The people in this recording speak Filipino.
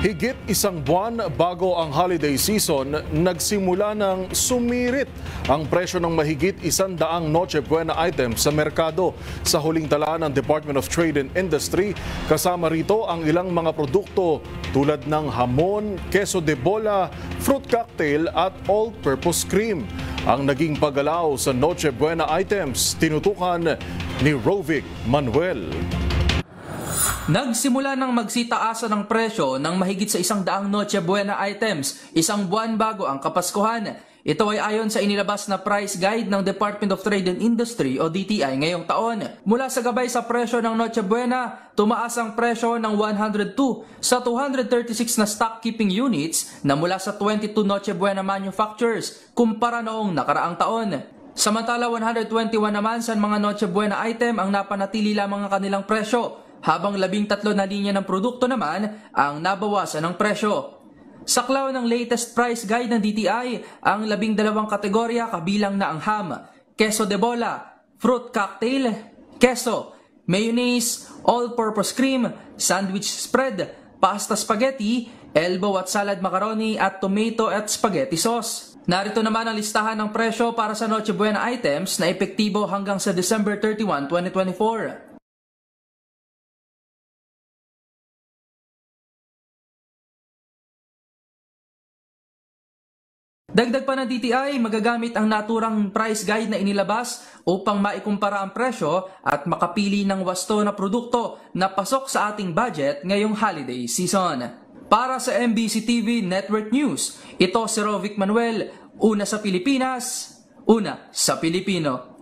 Higit isang buwan bago ang holiday season, nagsimula ng sumirit ang presyo ng mahigit 100 Noche Buena items sa merkado. Sa huling tala ng Department of Trade and Industry, kasama rito ang ilang mga produkto tulad ng hamon, queso de bola, fruit cocktail at all-purpose cream. Ang naging paggalaw sa Noche Buena items, tinutukan ni Rovic Manuel. Nagsimula ng magsitaasan ng presyo ng mahigit sa 100 Noche Buena items, isang buwan bago ang Kapaskuhan. Ito ay ayon sa inilabas na price guide ng Department of Trade and Industry o DTI ngayong taon. Mula sa gabay sa presyo ng Noche Buena, tumaas ang presyo ng 102 sa 236 na stock keeping units na mula sa 22 Noche Buena manufacturers kumpara noong nakaraang taon. Samantala 121 naman sa mga Noche Buena item ang napanatili lamang ang kanilang presyo, habang 13 na linya ng produkto naman ang nabawasan ng presyo. Saklaw ng latest price guide ng DTI, ang 12 kategorya kabilang na ang ham, queso de bola, fruit cocktail, queso, mayonnaise, all-purpose cream, sandwich spread, pasta spaghetti, elbow at salad macaroni at tomato at spaghetti sauce. Narito naman ang listahan ng presyo para sa Noche Buena items na epektibo hanggang sa December 31, 2024. Dagdag pa ng DTI, magagamit ang naturang price guide na inilabas upang maikumpara ang presyo at makapili ng wasto na produkto na pasok sa ating budget ngayong holiday season. Para sa MBC TV Network News, ito si Rovic Manuel, una sa Pilipinas, una sa Pilipino.